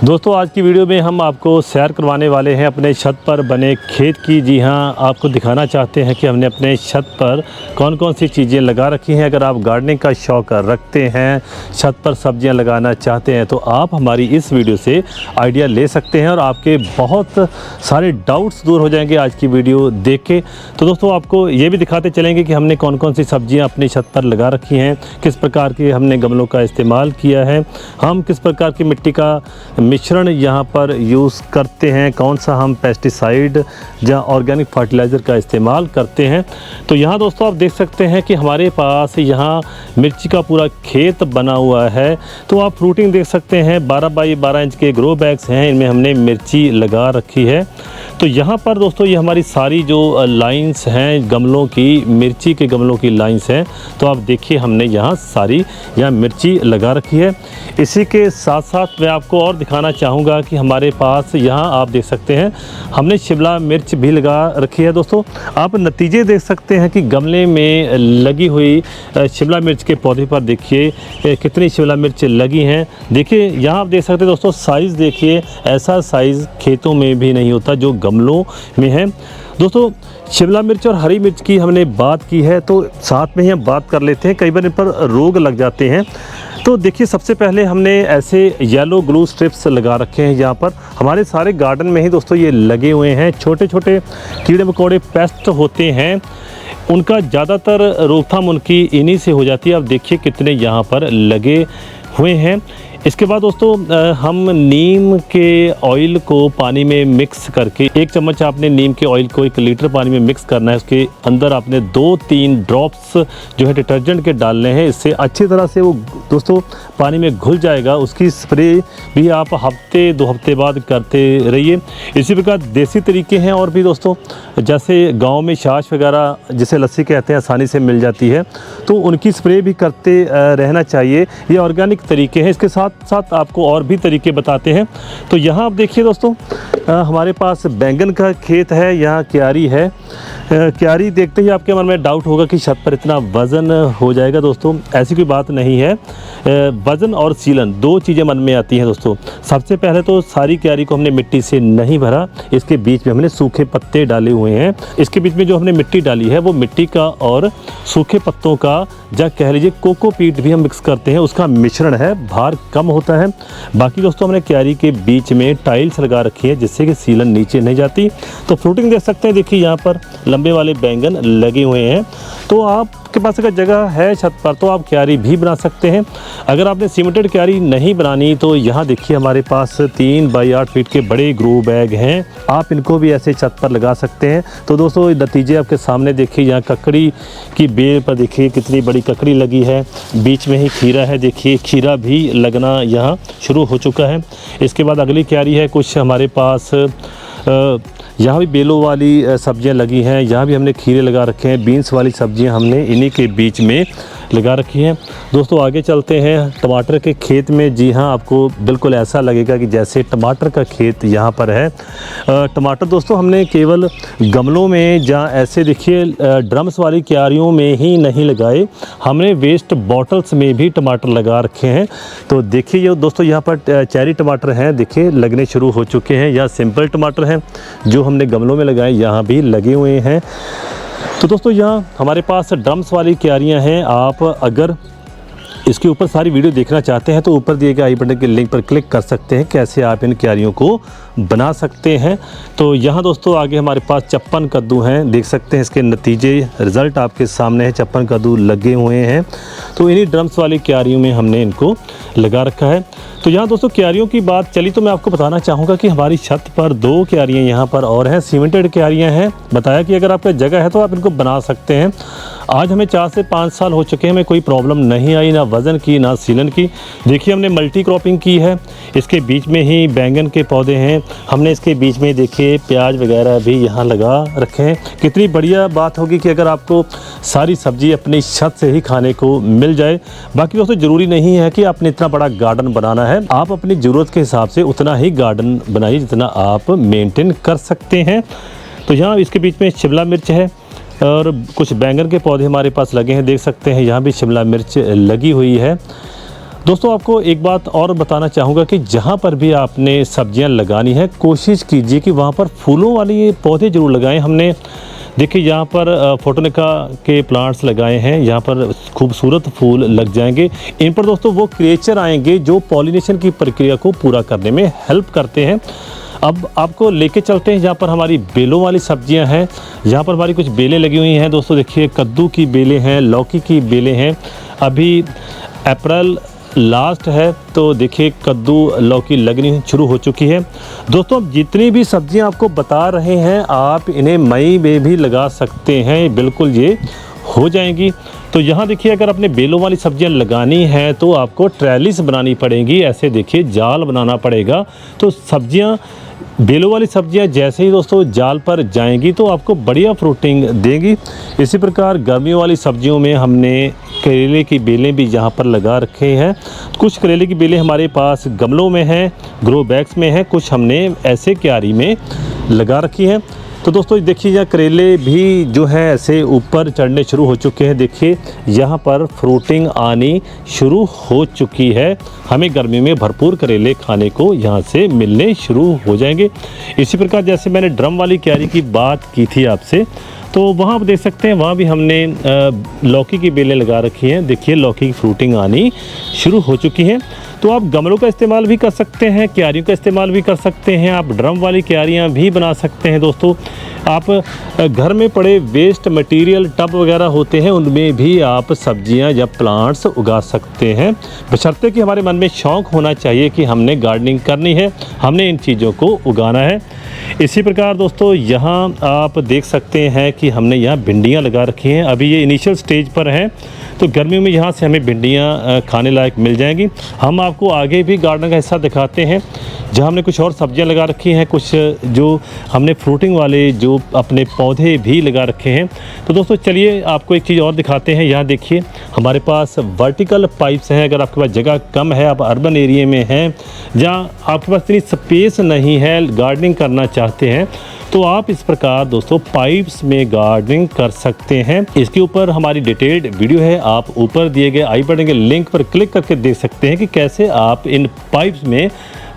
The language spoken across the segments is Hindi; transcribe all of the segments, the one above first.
दोस्तों आज की वीडियो में हम आपको सैर करवाने वाले हैं अपने छत पर बने खेत की। जी हाँ, आपको दिखाना चाहते हैं कि हमने अपने छत पर कौन कौन सी चीज़ें लगा रखी हैं। अगर आप गार्डनिंग का शौक़ रखते हैं, छत पर सब्जियां लगाना चाहते हैं, तो आप हमारी इस वीडियो से आइडिया ले सकते हैं और आपके बहुत सारे डाउट्स दूर हो जाएंगे आज की वीडियो देख के। तो दोस्तों आपको ये भी दिखाते चलेंगे कि हमने कौन कौन सी सब्जियाँ अपनी छत पर लगा रखी हैं, किस प्रकार के हमने गमलों का इस्तेमाल किया है, हम किस प्रकार की मिट्टी का मिश्रण यहाँ पर यूज़ करते हैं, कौन सा हम पेस्टिसाइड या ऑर्गेनिक फर्टिलाइज़र का इस्तेमाल करते हैं। तो यहाँ दोस्तों आप देख सकते हैं कि हमारे पास यहाँ मिर्ची का पूरा खेत बना हुआ है। तो आप फ्रूटिंग देख सकते हैं, 12 बाई 12 इंच के ग्रो बैग्स हैं, इनमें हमने मिर्ची लगा रखी है। तो यहाँ पर दोस्तों ये हमारी सारी जो लाइंस हैं गमलों की, मिर्ची के गमलों की लाइंस हैं। तो आप देखिए हमने यहाँ सारी मिर्ची लगा रखी है। इसी के साथ साथ मैं आपको और दिखाना चाहूँगा कि हमारे पास यहाँ आप देख सकते हैं हमने शिमला मिर्च भी लगा रखी है। दोस्तों आप नतीजे देख सकते हैं कि गमले में लगी हुई शिमला मिर्च के पौधे पर देखिए कितनी शिमला मिर्च लगी हैं। देखिए यहाँ आप देख सकते हैं दोस्तों, साइज़ देखिए, ऐसा साइज़ खेतों में भी नहीं होता जो गमलों में है। दोस्तों शिमला मिर्च और हरी मिर्च की हमने बात की है, तो साथ में ही हम बात कर लेते हैं। कई बार इन पर रोग लग जाते हैं। तो देखिए सबसे पहले हमने ऐसे येलो ग्लू स्ट्रिप्स लगा रखे हैं। यहाँ पर हमारे सारे गार्डन में ही दोस्तों ये लगे हुए हैं। छोटे छोटे कीड़े मकोड़े पेस्ट होते हैं, उनका ज़्यादातर रोकथाम उनकी इन्हीं से हो जाती है। अब देखिए कितने यहाँ पर लगे हुए हैं। इसके बाद दोस्तों हम नीम के ऑयल को पानी में मिक्स करके, 1 चम्मच आपने नीम के ऑयल को 1 लीटर पानी में मिक्स करना है। उसके अंदर आपने 2-3 ड्रॉप्स जो है डिटर्जेंट के डालने हैं। इससे अच्छी तरह से वो दोस्तों पानी में घुल जाएगा। उसकी स्प्रे भी आप हफ्ते 2 हफ्ते बाद करते रहिए। इसी प्रकार देसी तरीके हैं और भी दोस्तों, जैसे गाँव में छाछ वगैरह जिसे लस्सी कहते हैं आसानी से मिल जाती है, तो उनकी स्प्रे भी करते रहना चाहिए। ये ऑर्गेनिक तरीके हैं। इसके साथ साथ आपको और भी तरीके बताते हैं। तो यहाँ आप देखिए दोस्तों हमारे पास बैंगन का खेत है, यहाँ क्यारी है। क्यारी देखते ही आपके मन में डाउट होगा कि छत पर इतना वज़न हो जाएगा। दोस्तों ऐसी कोई बात नहीं है। वज़न और सीलन 2 चीज़ें मन में आती हैं दोस्तों। सबसे पहले तो सारी क्यारी को हमने मिट्टी से नहीं भरा, इसके बीच में हमने सूखे पत्ते डाले हुए हैं। इसके बीच में जो हमने मिट्टी डाली है वो मिट्टी का और सूखे पत्तों का, या कह लीजिए कोकोपीट भी हम मिक्स करते हैं, उसका मिश्रण है। भार कम होता है। बाकी दोस्तों हमने क्यारी के बीच में टाइल्स लगा रखी है जिससे कि सीलन नीचे नहीं जाती। तो फ्रूटिंग देख सकते हैं, देखिए यहाँ पर लंबे वाले बैंगन लगे हुए हैं। तो आपके पास अगर जगह है छत पर तो आप क्यारी भी बना सकते हैं। अगर आपने सीमेंटेड क्यारी नहीं बनानी तो यहाँ देखिए हमारे पास 3 बाई 8 फीट के बड़े ग्रो बैग हैं, आप इनको भी ऐसे छत पर लगा सकते हैं। तो दोस्तों नतीजे आपके सामने देखिए, यहाँ ककड़ी की बेल पर देखिए कितनी बड़ी ककड़ी लगी है। बीच में ही खीरा है, देखिए खीरा भी लगना यहाँ शुरू हो चुका है। इसके बाद अगली क्यारी है, कुछ हमारे पास यहाँ भी बेलों वाली सब्जियां लगी हैं। यहाँ भी हमने खीरे लगा रखे हैं। बीन्स वाली सब्जियां हमने इन्हीं के बीच में लगा रखी हैं। दोस्तों आगे चलते हैं टमाटर के खेत में। जी हाँ, आपको बिल्कुल ऐसा लगेगा कि जैसे टमाटर का खेत यहाँ पर है। टमाटर दोस्तों हमने केवल गमलों में, जहाँ ऐसे देखिए ड्रम्स वाली क्यारियों में ही नहीं लगाए, हमने वेस्ट बॉटल्स में भी टमाटर लगा रखे हैं। तो देखिए ये दोस्तों यहाँ पर चेरी टमाटर हैं, देखिए लगने शुरू हो चुके हैं। या सिंपल टमाटर हैं जो हमने गमलों में लगाए, यहाँ भी लगे हुए हैं। तो दोस्तों यहाँ हमारे पास ड्रम्स वाली क्यारियाँ हैं। आप अगर इसके ऊपर सारी वीडियो देखना चाहते हैं तो ऊपर दिए गए आई बटन के लिंक पर क्लिक कर सकते हैं, कैसे आप इन क्यारियों को बना सकते हैं। तो यहाँ दोस्तों आगे हमारे पास 56 कद्दू हैं, देख सकते हैं इसके नतीजे, रिज़ल्ट आपके सामने है। 56 कद्दू लगे हुए हैं। तो इन्हीं ड्रम्स वाली क्यारियों में हमने इनको लगा रखा है। तो यहाँ दोस्तों क्यारियों की बात चली तो मैं आपको बताना चाहूँगा कि हमारी छत पर 2 क्यारियाँ यहाँ पर और हैं, सीमेंटेड क्यारियाँ हैं। बताया कि अगर आपका जगह है तो आप इनको बना सकते हैं। आज हमें 4 से 5 साल हो चुके हैं, हमें कोई प्रॉब्लम नहीं आई, ना वज़न की ना सीलन की। देखिए हमने मल्टी क्रॉपिंग की है। इसके बीच में ही बैंगन के पौधे हैं, हमने इसके बीच में देखिए प्याज वगैरह भी यहाँ लगा रखे हैं। कितनी बढ़िया बात होगी कि अगर आपको सारी सब्जी अपनी छत से ही खाने को मिल जाए। बाकी दोस्तों ज़रूरी नहीं है कि आपने इतना बड़ा गार्डन बनाना है, आप अपनी ज़रूरत के हिसाब से उतना ही गार्डन बनाइए जितना आप मेंटेन कर सकते हैं। तो यहाँ इसके बीच में शिमला मिर्च है और कुछ बैंगन के पौधे हमारे पास लगे हैं, देख सकते हैं यहाँ भी शिमला मिर्च लगी हुई है। दोस्तों आपको एक बात और बताना चाहूँगा कि जहाँ पर भी आपने सब्जियाँ लगानी है कोशिश कीजिए कि वहाँ पर फूलों वाले पौधे ज़रूर लगाएं। हमने देखिए यहाँ पर फोटोनिका के प्लांट्स लगाए हैं, यहाँ पर खूबसूरत फूल लग जाएंगे। इन पर दोस्तों वो क्रिएचर आएंगे जो पॉलिनेशन की प्रक्रिया को पूरा करने में हेल्प करते हैं। अब आपको लेके चलते हैं जहाँ पर हमारी बेलों वाली सब्जियां हैं। यहाँ पर हमारी कुछ बेलें लगी हुई हैं दोस्तों। देखिए कद्दू की बेलें हैं, लौकी की बेलें हैं। अभी अप्रैल लास्ट है तो देखिए कद्दू लौकी लगनी शुरू हो चुकी है। दोस्तों जितनी भी सब्जियां आपको बता रहे हैं आप इन्हें मई में भी लगा सकते हैं, बिल्कुल ये हो जाएंगी। तो यहाँ देखिए अगर अपने बेलों वाली सब्जियां लगानी है तो आपको ट्रेलिस बनानी पड़ेगी। ऐसे देखिए जाल बनाना पड़ेगा। तो सब्जियां बेलों वाली सब्जियां जैसे ही दोस्तों जाल पर जाएंगी तो आपको बढ़िया फ्रूटिंग देंगी। इसी प्रकार गर्मियों वाली सब्जियों में हमने करेले की बेलें भी यहाँ पर लगा रखे हैं। कुछ करेले की बेलें हमारे पास गमलों में हैं, ग्रो बैग्स में हैं, कुछ हमने ऐसे क्यारी में लगा रखी हैं। तो दोस्तों देखिए यहाँ करेले भी जो है ऐसे ऊपर चढ़ने शुरू हो चुके हैं। देखिए यहाँ पर फ्रूटिंग आनी शुरू हो चुकी है। हमें गर्मी में भरपूर करेले खाने को यहाँ से मिलने शुरू हो जाएंगे। इसी प्रकार जैसे मैंने ड्रम वाली क्यारी की बात की थी आपसे, तो वहाँ आप देख सकते हैं वहाँ भी हमने लौकी की बेलें लगा रखी हैं। देखिए लौकी की फ्रूटिंग आनी शुरू हो चुकी है। तो आप गमलों का इस्तेमाल भी कर सकते हैं, क्यारियों का इस्तेमाल भी कर सकते हैं, आप ड्रम वाली क्यारियाँ भी बना सकते हैं। दोस्तों आप घर में पड़े वेस्ट मटेरियल टब वगैरह होते हैं उनमें भी आप सब्जियां या प्लांट्स उगा सकते हैं, बशर्ते कि हमारे मन में शौक़ होना चाहिए कि हमने गार्डनिंग करनी है, हमने इन चीज़ों को उगाना है। इसी प्रकार दोस्तों यहाँ आप देख सकते हैं कि हमने यहाँ भिंडियाँ लगा रखी हैं। अभी ये इनिशियल स्टेज पर हैं तो गर्मियों में यहाँ से हमें भिंडियाँ खाने लायक मिल जाएंगी। हम आपको आगे भी गार्डन का हिस्सा दिखाते हैं जहाँ हमने कुछ और सब्जियाँ लगा रखी हैं, कुछ जो हमने फ्रूटिंग वाले जो अपने पौधे भी लगा रखे हैं। तो दोस्तों चलिए आपको एक चीज़ और दिखाते हैं। यहाँ देखिए हमारे पास वर्टिकल पाइप्स हैं। अगर आपके पास जगह कम है, आप अर्बन एरिया में हैं जहाँ आपके पास इतनी स्पेस नहीं है, गार्डनिंग करना चाहते हैं, तो आप इस प्रकार दोस्तों पाइप्स में गार्डनिंग कर सकते हैं। इसके ऊपर हमारी डिटेल्ड वीडियो है, आप ऊपर दिए गए आई बटन के लिंक पर क्लिक करके देख सकते हैं कि कैसे आप इन पाइप्स में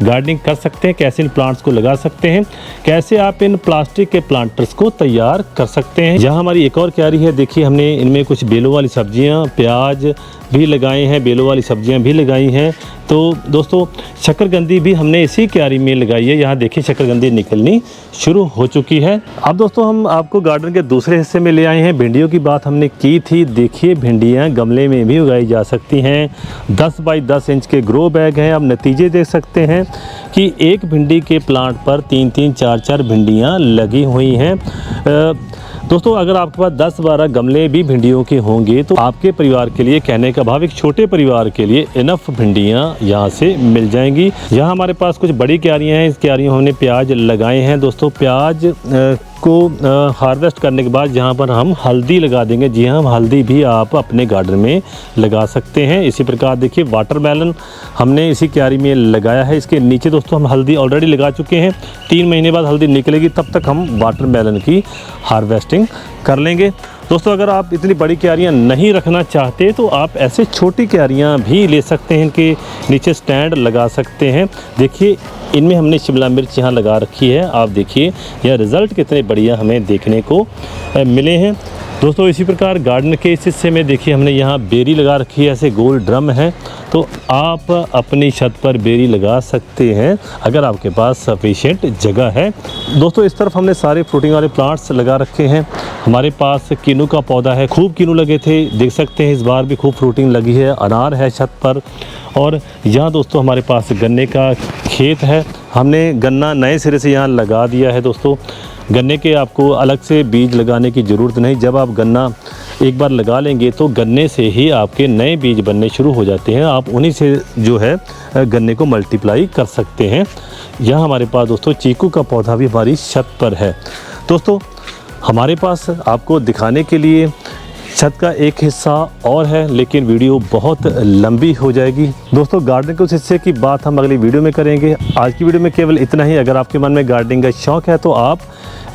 गार्डनिंग कर सकते हैं, कैसे इन प्लांट्स को लगा सकते हैं, कैसे आप इन प्लास्टिक के प्लांटर्स को तैयार कर सकते हैं। यहाँ हमारी एक और क्यारी है। देखिए हमने इनमें कुछ बेलों वाली सब्जियाँ, प्याज भी लगाए हैं, बेलों वाली सब्जियाँ भी लगाई हैं। तो दोस्तों शकरकंदी भी हमने इसी क्यारी में लगाई है। यहाँ देखिए शकरकंदी निकलनी शुरू हो चुकी है। अब दोस्तों हम आपको गार्डन के दूसरे हिस्से में ले आए हैं। भिंडियों की बात हमने की थी। देखिए भिंडियाँ गमले में भी उगाई जा सकती हैं। 10 बाई 10 इंच के ग्रो बैग हैं। अब नतीजे देख सकते हैं कि एक भिंडी के प्लांट पर 3-3, 4-4 भिंडियाँ लगी हुई हैं। दोस्तों अगर आपके पास 10-12 गमले भी भिंडियों के होंगे तो आपके परिवार के लिए, कहने का भाव एक छोटे परिवार के लिए इनफ भिंडियां यहां से मिल जाएंगी। यहाँ हमारे पास कुछ बड़ी क्यारियां हैं। इस क्यारियों में हमने प्याज लगाए हैं। दोस्तों प्याज को हार्वेस्ट करने के बाद यहाँ पर हम हल्दी लगा देंगे। जी हाँ, हल्दी भी आप अपने गार्डन में लगा सकते हैं। इसी प्रकार देखिए वाटरमेलन हमने इसी क्यारी में लगाया है। इसके नीचे दोस्तों हम हल्दी ऑलरेडी लगा चुके हैं। 3 महीने बाद हल्दी निकलेगी, तब तक हम वाटरमेलन की हार्वेस्टिंग कर लेंगे। दोस्तों अगर आप इतनी बड़ी क्यारियाँ नहीं रखना चाहते तो आप ऐसे छोटी क्यारियाँ भी ले सकते हैं। इनके नीचे स्टैंड लगा सकते हैं। देखिए इनमें हमने शिमला मिर्च यहाँ लगा रखी है। आप देखिए यह रिज़ल्ट कितने बढ़िया हमें देखने को मिले हैं। दोस्तों इसी प्रकार गार्डन के इस हिस्से में देखिए हमने यहाँ बेरी लगा रखी है। ऐसे गोल ड्रम है, तो आप अपनी छत पर बेरी लगा सकते हैं अगर आपके पास सफिशिएंट जगह है। दोस्तों इस तरफ हमने सारे फ्रूटिंग वाले प्लांट्स लगा रखे हैं। हमारे पास किन्नू का पौधा है, खूब किन्नू लगे थे, देख सकते हैं इस बार भी खूब फ्रूटिंग लगी है। अनार है छत पर। और यहाँ दोस्तों हमारे पास गन्ने का खेत है। हमने गन्ना नए सिरे से यहाँ लगा दिया है। दोस्तों गन्ने के आपको अलग से बीज लगाने की ज़रूरत नहीं। जब आप गन्ना एक बार लगा लेंगे तो गन्ने से ही आपके नए बीज बनने शुरू हो जाते हैं। आप उन्हीं से जो है गन्ने को मल्टीप्लाई कर सकते हैं। यहाँ हमारे पास दोस्तों चीकू का पौधा भी हमारी छत पर है। दोस्तों हमारे पास आपको दिखाने के लिए छत का एक हिस्सा और है, लेकिन वीडियो बहुत लंबी हो जाएगी। दोस्तों गार्डन के उस हिस्से की बात हम अगली वीडियो में करेंगे। आज की वीडियो में केवल इतना ही। अगर आपके मन में गार्डनिंग का शौक़ है तो आप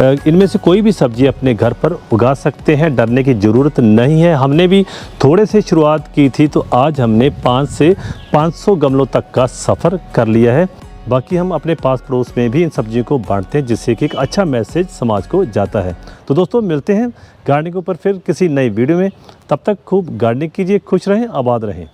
इनमें से कोई भी सब्ज़ी अपने घर पर उगा सकते हैं, डरने की ज़रूरत नहीं है। हमने भी थोड़े से शुरुआत की थी तो आज हमने 5 से 500 गमलों तक का सफ़र कर लिया है। बाकी हम अपने पास पड़ोस में भी इन सब्जियों को बांटते हैं, जिससे कि एक अच्छा मैसेज समाज को जाता है। तो दोस्तों, मिलते हैं गार्डनिंग के ऊपर फिर किसी नई वीडियो में। तब तक खूब गार्डनिंग कीजिए, खुश रहें, आबाद रहें।